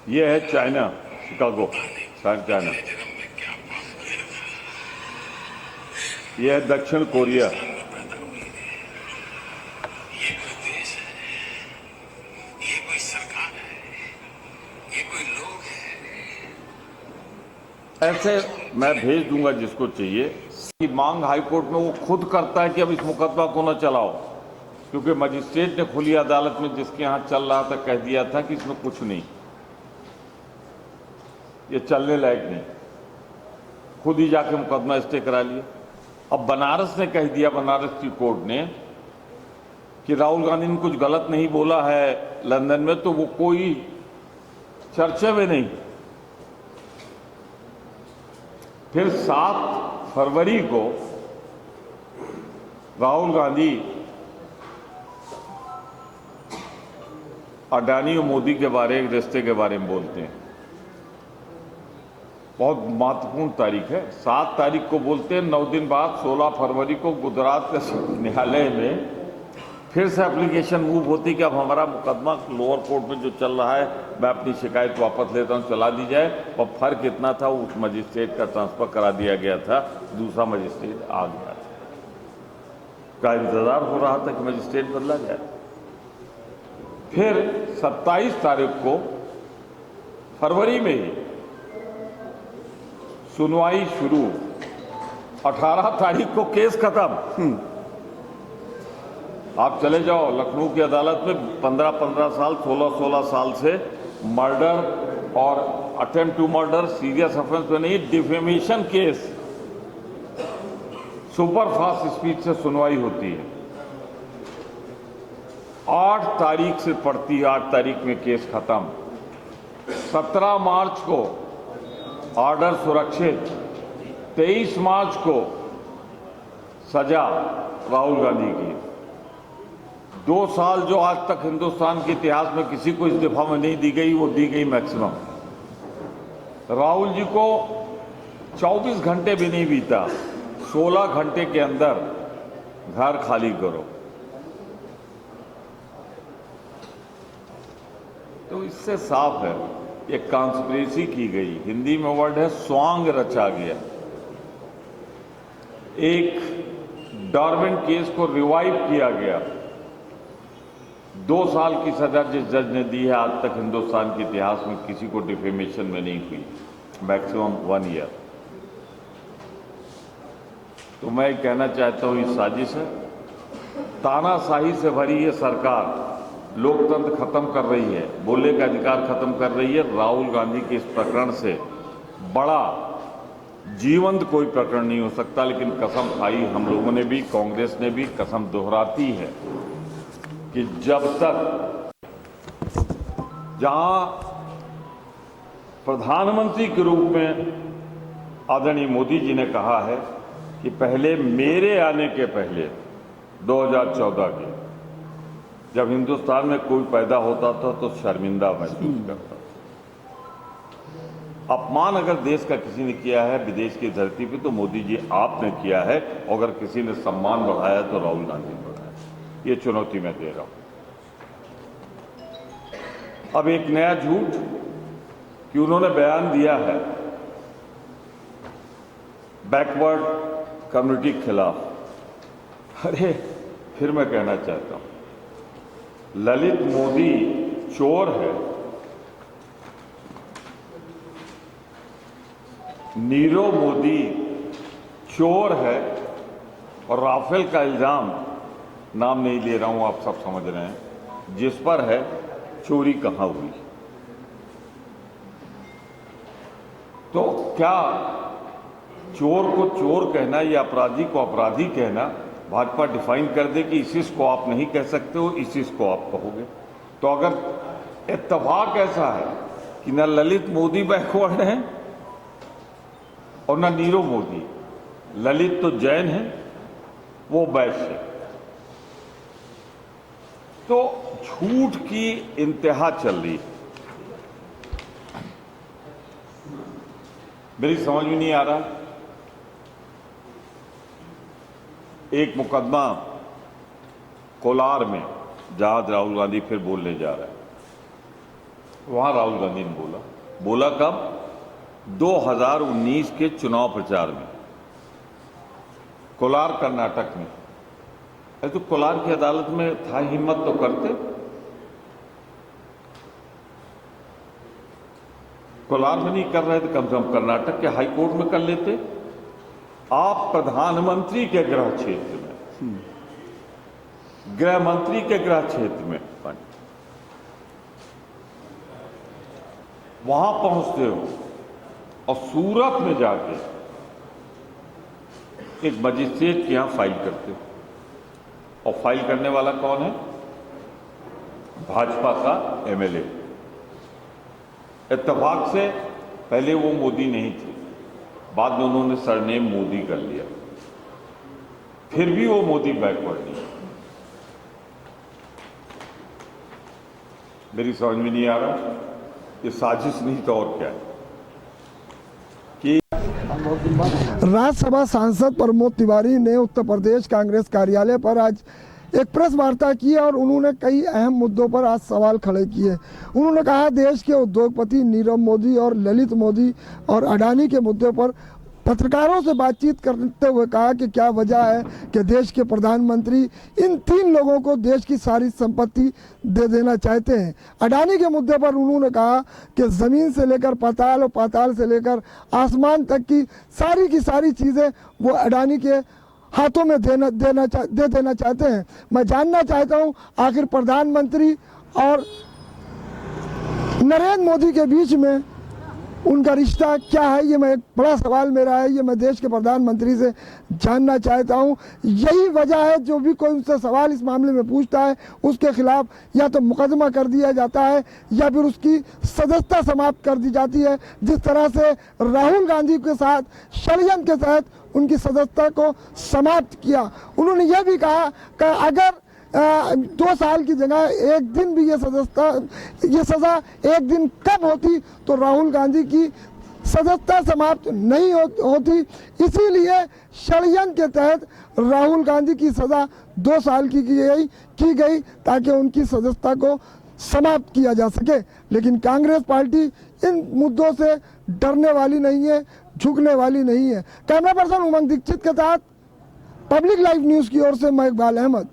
ये है China, Chicago, China. ये है दक्षिण कोरिया। ऐसे मैं भेज दूंगा जिसको चाहिए। की मांग हाईकोर्ट में वो खुद करता है कि अब इस मुकदमा को न चलाओ, क्योंकि मजिस्ट्रेट ने खुली अदालत में जिसके यहां चल रहा था कह दिया था कि इसमें कुछ नहीं, ये चलने लायक नहीं। खुद ही जाके मुकदमा स्टे करा लिया। अब बनारस ने कह दिया, बनारस की कोर्ट ने, कि राहुल गांधी ने कुछ गलत नहीं बोला है लंदन में, तो वो कोई चर्चा में नहीं। फिर 7 फरवरी को राहुल गांधी अडानी और मोदी के बारे में, रिश्ते के बारे में बोलते हैं। बहुत महत्वपूर्ण तारीख है। 7 तारीख को बोलते हैं, 9 दिन बाद 16 फरवरी को गुजरात के न्यायालय में फिर से एप्लीकेशन मूव होती कि अब हमारा मुकदमा लोअर कोर्ट में जो चल रहा है, मैं अपनी शिकायत वापस लेता हूं, चला दी जाए। और फर्क इतना था, उस मजिस्ट्रेट का ट्रांसफर करा दिया गया था, दूसरा मजिस्ट्रेट आ गया था। का इंतजार हो रहा था कि मजिस्ट्रेट बदला जाए। फिर 27 तारीख को, फरवरी में ही सुनवाई शुरू, 18 तारीख को केस खत्म। आप चले जाओ लखनऊ की अदालत में, 15-15 साल, 16-16 साल से मर्डर और attempt to murder, serious offence में नहीं, defamation case, super fast speed से सुनवाई होती है। 8 तारीख से पड़ती है, 8 तारीख में केस खत्म। 17 मार्च को ऑर्डर सुरक्षित, 23 मार्च को सजा राहुल गांधी की। 2 साल जो आज तक हिंदुस्तान के इतिहास में किसी को इस दफा में नहीं दी गई, वो दी गई मैक्सिमम। राहुल जी को 24 घंटे भी नहीं बीता, 16 घंटे के अंदर घर खाली करो। तो इससे साफ है ये कॉन्स्पिरेसी की गई। हिंदी में वर्ड है स्वांग रचा गया। एक डॉर्मेंट केस को रिवाइव किया गया। 2 साल की सजा जिस जज ने दी है, आज तक हिंदुस्तान के इतिहास में किसी को डिफेमेशन में नहीं हुई, मैक्सिमम 1 ईयर। तो मैं कहना चाहता हूं ये साजिश है। तानाशाही से भरी ये सरकार लोकतंत्र खत्म कर रही है, बोलने का अधिकार खत्म कर रही है। राहुल गांधी के इस प्रकरण से बड़ा जीवंत कोई प्रकरण नहीं हो सकता। लेकिन कसम खाई हम लोगों ने भी, कांग्रेस ने भी कसम दोहराती है कि जब तक जहां प्रधानमंत्री के रूप में आदरणीय मोदी जी ने कहा है कि पहले मेरे आने के पहले 2014 के, जब हिंदुस्तान में कोई पैदा होता था तो शर्मिंदा महसूस करता था। अपमान अगर देश का किसी ने किया है विदेश की धरती पे, तो मोदी जी आपने किया है। अगर किसी ने सम्मान बढ़ाया तो राहुल गांधी ने बढ़ाया। ये चुनौती मैं दे रहा हूं। अब एक नया झूठ कि उन्होंने बयान दिया है बैकवर्ड कम्युनिटी के खिलाफ। अरे फिर मैं कहना चाहता हूं, ललित मोदी चोर है, नीरव मोदी चोर है, और राफेल का इल्जाम, नाम नहीं ले रहा हूं, आप सब समझ रहे हैं, जिस पर है चोरी कहां हुई। तो क्या चोर को चोर कहना या अपराधी को अपराधी कहना भाजपा डिफाइन कर दे कि इस को आप नहीं कह सकते हो, इस को आप कहोगे? तो अगर इत्तेफाक ऐसा है कि न ललित मोदी बैकवर्ड हैं और न नीरव मोदी, ललित तो जैन है, वो वैश्य है, तो झूठ की इंतहा चल रही है। मेरी समझ में नहीं आ रहा। एक मुकदमा कोलार में, जहां राहुल गांधी फिर बोलने जा रहा है, वहां राहुल गांधी ने बोला कब? 2019 के चुनाव प्रचार में, कोलार कर्नाटक में। अरे तो कोलार की अदालत में था, हिम्मत तो करते। कोलार में नहीं कर रहे थे, कम से कम कर्नाटक के हाई कोर्ट में कर लेते। आप प्रधानमंत्री के गृह क्षेत्र में, गृह मंत्री के गृह क्षेत्र में वहां पहुंचते हो और सूरत में जाके एक मजिस्ट्रेट के यहां फाइल करते हो। और फाइल करने वाला कौन है? भाजपा का एमएलए। इत्तेफाक से पहले वो मोदी नहीं थे, बाद में उन्होंने सरनेम मोदी कर लिया, फिर भी वो मोदी बैकवर्ड नहीं। मेरी समझ में नहीं आ रहा, ये साजिश नहीं तो और क्या है। राज्यसभा सांसद प्रमोद तिवारी ने उत्तर प्रदेश कांग्रेस कार्यालय पर आज एक प्रेस वार्ता की और उन्होंने कई अहम मुद्दों पर आज सवाल खड़े किए। उन्होंने कहा देश के उद्योगपति नीरव मोदी और ललित मोदी और अडानी के मुद्दे पर पत्रकारों से बातचीत करते हुए कहा कि क्या वजह है कि देश के प्रधानमंत्री इन तीन लोगों को देश की सारी संपत्ति दे देना चाहते हैं। अडानी के मुद्दे पर उन्होंने कहा कि ज़मीन से लेकर पाताल और पाताल से लेकर आसमान तक की सारी चीज़ें वो अडानी के हाथों में दे देना चाहते हैं। मैं जानना चाहता हूं आखिर प्रधानमंत्री और नरेंद्र मोदी के बीच में उनका रिश्ता क्या है? ये मैं एक बड़ा सवाल मेरा है, ये मैं देश के प्रधानमंत्री से जानना चाहता हूं। यही वजह है जो भी कोई उनसे सवाल इस मामले में पूछता है उसके खिलाफ या तो मुकदमा कर दिया जाता है या फिर उसकी सदस्यता समाप्त कर दी जाती है। जिस तरह से राहुल गांधी के साथ षड्यंत्र के तहत उनकी सदस्यता को समाप्त किया। उन्होंने यह भी कहा कि अगर 2 साल की जगह एक दिन भी ये सजा एक दिन कम होती तो राहुल गांधी की सदस्यता समाप्त नहीं होती। इसीलिए षड्यंत्र के तहत राहुल गांधी की सजा 2 साल की गई ताकि उनकी सदस्यता को समाप्त किया जा सके। लेकिन कांग्रेस पार्टी इन मुद्दों से डरने वाली नहीं है, झुकने वाली नहीं है। कैमरा पर्सन उमंग दीक्षित के साथ पब्लिक लाइव न्यूज़ की ओर से मैं इकबाल अहमद।